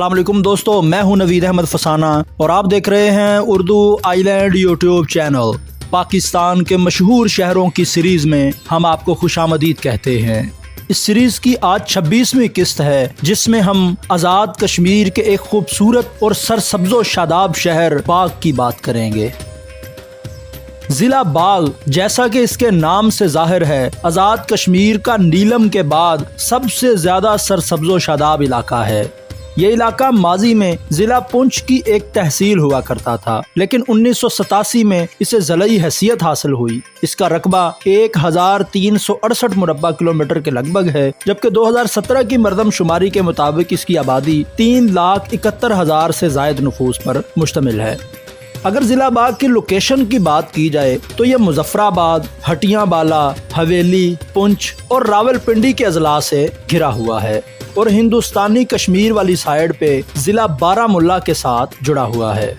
अस्सलाम वालेकुम दोस्तों, मैं हूं नवीद अहमद फसाना और आप देख रहे हैं Urdu island YouTube channel. Pakistan के मशहूर शहरों की सीरीज में हम आपको खुशामदीद कहते हैं। इस सीरीज की आज 26वीं किस्त है, जिसमें हम आज़ाद कश्मीर के एक खूबसूरत और सरसब्ज़ो शादाब शहर बाग की बात करेंगे। जिला बाग, जैसा कि इसके नाम से जाहिर है, आज़ाद कश्मीर का नीलम के बाद सबसे ज़्यादा सरसब्ज़ो शादाब इलाका है। ये इलाका माजी में जिला पुंछ की एक तहसील हुआ करता था, लेकिन 1987 में इसे ज़िलाई हैसियत हासिल हुई। इसका रकबा 1368 मुरब्बा किलोमीटर के लगभग है, जबकि 2017 की मरदमशुमारी के मुताबिक इसकी आबादी 3,71,000 से ज़ायद नफूस पर मुश्तमिल है। अगर जिला बाग की लोकेशन की बात की जाए तो यह मुजफ्फराबाद, हटियां बाला, हवेली, पुंछ और रावलपिंडी के अजला से घिरा हुआ है और हिंदुस्तानी कश्मीर वाली साइड पे जिला बारामुल्ला के साथ जुड़ा हुआ है।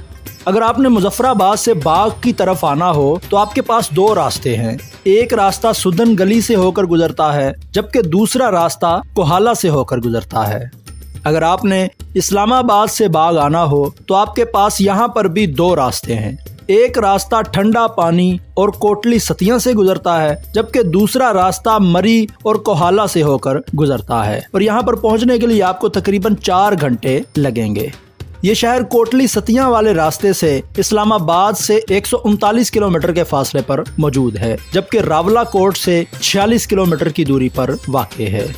अगर आपने मुजफ्फराबाद से बाग की तरफ आना हो तो आपके पास दो रास्ते हैं। एक रास्ता सुदन गली से होकर गुजरता है, जबकि दूसरा रास्ता कोहाला से होकर गुजरता है। अगर आपने इस्लामाबाद से बाग आना हो तो आपके पास यहाँ पर भी दो रास्ते हैं। एक रास्ता ठंडा पानी और कोटली सतिया से गुजरता है, जबकि दूसरा रास्ता मरी और कोहाला से होकर गुजरता है और यहाँ पर पहुँचने के लिए आपको तकरीबन 4 घंटे लगेंगे। ये शहर कोटली सतिया वाले रास्ते से इस्लामाबाद से 139 किलोमीटर के फासले पर मौजूद है, जबकि रावला कोट से 46 किलोमीटर की दूरी पर वाक़ है।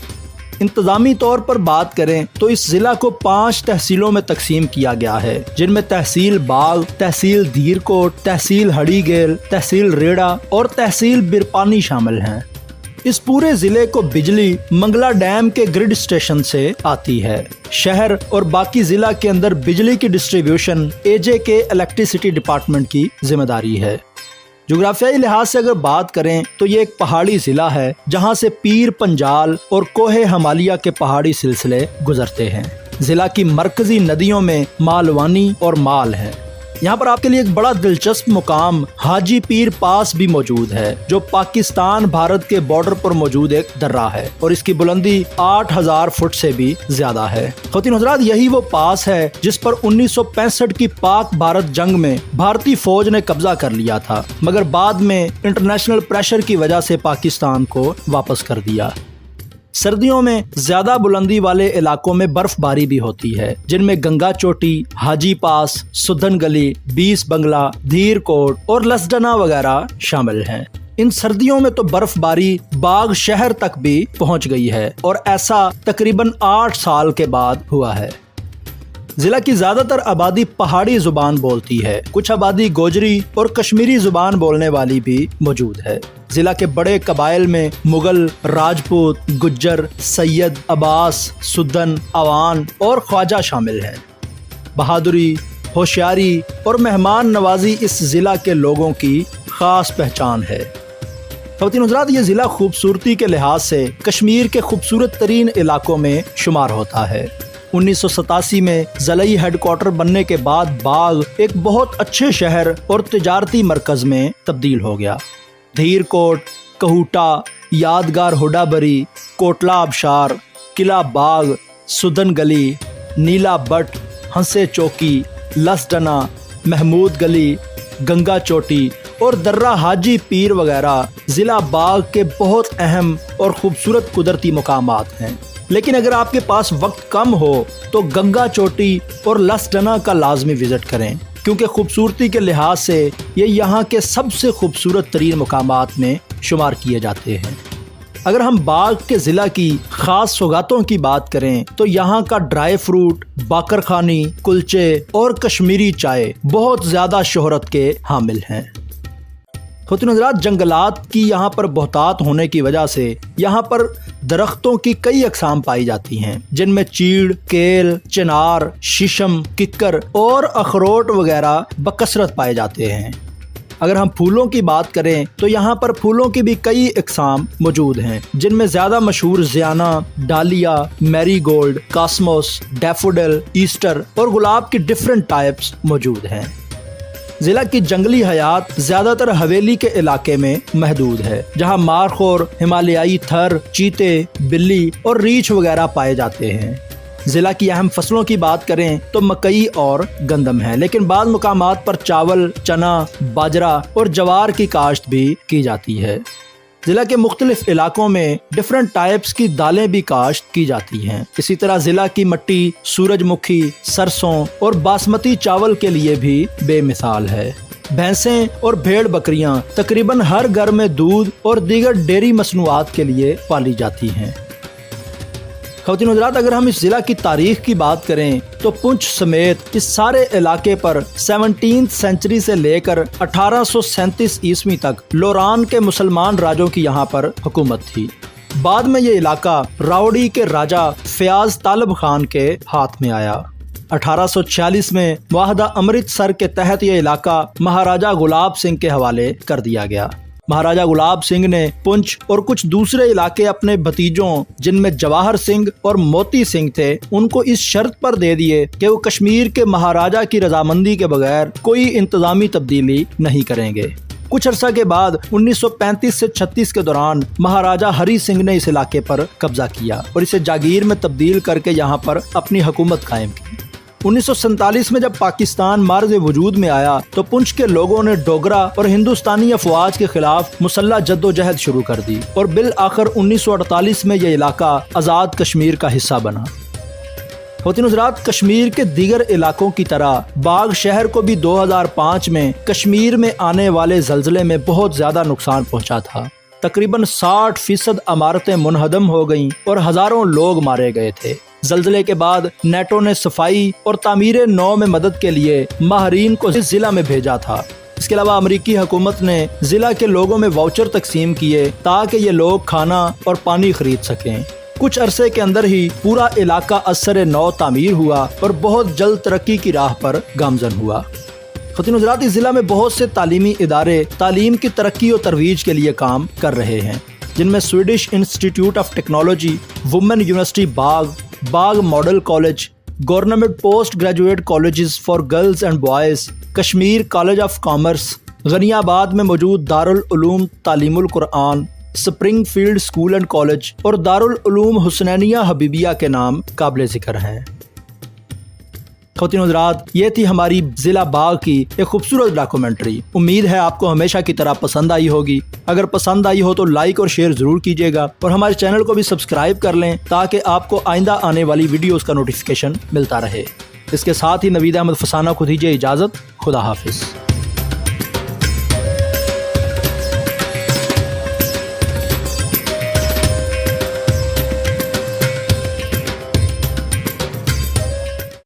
इंतजामी तौर पर बात करें तो इस जिला को 5 तहसीलों में तकसीम किया गया है, जिनमें तहसील बाग, तहसील धीरकोट, तहसील हड़ीगेल, तहसील रेड़ा और तहसील बिरपानी शामिल हैं। इस पूरे जिले को बिजली मंगला डैम के ग्रिड स्टेशन से आती है। शहर और बाकी जिला के अंदर बिजली की डिस्ट्रीब्यूशन AJK इलेक्ट्रिसिटी डिपार्टमेंट की जिम्मेदारी है। जोग्राफियाई लिहाज से अगर बात करें तो ये एक पहाड़ी जिला है, जहां से पीर पंजाल और कोहे हमालिया के पहाड़ी सिलसिले गुजरते हैं। जिला की मरकजी नदियों में मालवानी और माल है। यहाँ पर आपके लिए एक बड़ा दिलचस्प मुकाम हाजी पीर पास भी मौजूद है, जो पाकिस्तान भारत के बॉर्डर पर मौजूद एक दर्रा है और इसकी बुलंदी 8,000 फुट से भी ज्यादा है। ख़वातीन हज़रात, यही वो पास है जिस पर 1965 की पाक भारत जंग में भारतीय फौज ने कब्जा कर लिया था, मगर बाद में इंटरनेशनल प्रेशर की वजह से पाकिस्तान को वापस कर दिया। सर्दियों में ज्यादा बुलंदी वाले इलाकों में बर्फबारी भी होती है, जिनमें गंगा चोटी, हाजी पास, सुदन गली, 20 बंगला, धीर कोट और लसडना वगैरह शामिल हैं। इन सर्दियों में तो बर्फबारी बाग शहर तक भी पहुंच गई है और ऐसा तकरीबन 8 साल के बाद हुआ है। जिला की ज्यादातर आबादी पहाड़ी जुबान बोलती है। कुछ आबादी गोजरी और कश्मीरी जुबान बोलने वाली भी मौजूद है। जिला के बड़े कबाइल में मुगल, राजपूत, गुज्जर, सैयद, अब्बास, सुदन, अवान और ख्वाजा शामिल हैं। बहादुरी, होशियारी और मेहमान नवाजी इस जिला के लोगों की खास पहचान है। ख़वातीन हज़रात, ये जिला खूबसूरती के लिहाज से कश्मीर के खूबसूरत तरीन इलाकों में शुमार होता है। 1987 में ज़िलाई हेडक्वार्टर बनने के बाद बाग एक बहुत अच्छे शहर और तिजारती मरकज में तब्दील हो गया। धीरकोट, कहूटा, यादगार हुडाबरी, कोटला आबशार, किला बाग, सुदन गली, नीला बट, हंसे चौकी, लसडना, महमूद गली, गंगा चोटी और दर्रा हाजी पीर वगैरह ज़िला बाग के बहुत अहम और खूबसूरत कुदरती मकामात हैं। लेकिन अगर आपके पास वक्त कम हो तो गंगा चोटी और लसडना का लाजमी विजिट करें, क्योंकि खूबसूरती के लिहाज से ये यहाँ के सबसे खूबसूरत तरीन मकामात में शुमार किए जाते हैं। अगर हम बाग के ज़िला की ख़ास सौगातों की बात करें तो यहाँ का ड्राई फ्रूट, बाकरखानी, कुलचे और कश्मीरी चाय बहुत ज़्यादा शोहरत के हामिल हैं। ख़वातीन हज़रात, जंगलात की यहाँ पर बहुतात होने की वजह से यहाँ पर दरख्तों की कई अक़साम पाई जाती हैं, जिनमें चीड़, केल, चिनार, शीशम, किक्कर और अखरोट वगैरह बकसरत पाए जाते हैं। अगर हम फूलों की बात करें तो यहाँ पर फूलों की भी कई अक़साम मौजूद हैं, जिनमें ज़्यादा मशहूर ज़ियाना, डालिया, मैरीगोल्ड, कास्मोस, डैफोडिल, ईस्टर और गुलाब की डिफरेंट टाइप्स मौजूद हैं। जिला की जंगली हयात ज्यादातर हवेली के इलाके में महदूद है, जहाँ मारखोर, हिमालयाई थर, चीते, बिल्ली और रीछ वगैरह पाए जाते हैं। ضلع کی اہم فصلوں کی بات کریں تو مکئی اور گندم ہے، لیکن بعض مقامات پر چاول، چنا، باجرہ اور جوار کی کاشت بھی کی جاتی ہے۔ ضلع کے مختلف علاقوں میں ڈیفرنٹ ٹائپس کی دالیں بھی کاشت کی جاتی ہیں۔ اسی طرح ضلع کی مٹی سورج مکھی، سرسوں اور باسمتی چاول کے لیے بھی بے مثال ہے۔ بھینسیں اور بھیڑ بکریاں تقریباً ہر گھر میں دودھ اور دیگر ڈیری مصنوعات کے لیے پالی جاتی ہیں۔ خواتین حضرات، اگر ہم اس ضلع کی تاریخ کی بات کریں تو پونچھ سمیت اس سارے علاقے پر 17ویں سینچری سے لے کر 1837 عیسوی تک لوران کے مسلمان راجوں کی یہاں پر حکومت تھی۔ بعد میں یہ علاقہ راوڑی کے راجہ فیاض طالب خان کے ہاتھ میں آیا۔ 1846 میں معاہدہ امرتسر کے تحت یہ علاقہ مہاراجہ گلاب سنگھ کے حوالے کر دیا گیا۔ مہاراجہ گلاب سنگھ نے پونچھ اور کچھ دوسرے علاقے اپنے بھتیجوں، جن میں جواہر سنگھ اور موتی سنگھ تھے، ان کو اس شرط پر دے دیے کہ وہ کشمیر کے مہاراجہ کی رضامندی کے بغیر کوئی انتظامی تبدیلی نہیں کریں گے۔ کچھ عرصہ کے بعد 1935 سے 36 کے دوران مہاراجہ ہری سنگھ نے اس علاقے پر قبضہ کیا اور اسے جاگیر میں تبدیل کر کے یہاں پر اپنی حکومت قائم کی۔ 1947 میں جب پاکستان معرض وجود میں آیا تو پونچھ کے لوگوں نے ڈوگرا اور ہندوستانی افواج کے خلاف مسلح جدوجہد شروع کر دی اور بالآخر 1948 میں یہ علاقہ آزاد کشمیر کا حصہ بنا۔ خواتین حضرات، کشمیر کے دیگر علاقوں کی طرح باغ شہر کو بھی 2005 میں کشمیر میں آنے والے زلزلے میں بہت زیادہ نقصان پہنچا تھا۔ تقریباً 60% عمارتیں منہدم ہو گئیں اور ہزاروں لوگ مارے گئے تھے۔ زلزلے کے بعد نیٹو نے صفائی اور تعمیر نو میں مدد کے لیے ماہرین کو اس ضلع میں بھیجا تھا۔ اس کے علاوہ امریکی حکومت نے ضلع کے لوگوں میں واؤچر تقسیم کیے تاکہ یہ لوگ کھانا اور پانی خرید سکیں۔ کچھ عرصے کے اندر ہی پورا علاقہ اثر نو تعمیر ہوا اور بہت جلد ترقی کی راہ پر گامزن ہوا۔ خواتین حضرات، اس ضلع میں بہت سے تعلیمی ادارے تعلیم کی ترقی و ترویج کے لیے کام کر رہے ہیں، جن میں Swedish institute of technology, women university Bagh model college, government post graduate colleges for girls and boys, Kashmir college of commerce, Ghaniabad میں موجود دارالعلوم تعلیم القرآن، Springfield school and college اور دارالعلوم حسنینیہ حبیبیہ کے نام قابل ذکر ہیں۔ خواتین حضرات، یہ تھی ہماری ضلع باغ کی ایک خوبصورت ڈاکومنٹری۔ امید ہے آپ کو ہمیشہ کی طرح پسند آئی ہوگی۔ اگر پسند آئی ہو تو لائک اور شیئر ضرور کیجیے گا اور ہمارے چینل کو بھی سبسکرائب کر لیں تاکہ آپ کو آئندہ آنے والی ویڈیوز کا نوٹیفیکیشن ملتا رہے۔ اس کے ساتھ ہی نوید احمد فسانہ کو دیجیے اجازت۔ خدا حافظ۔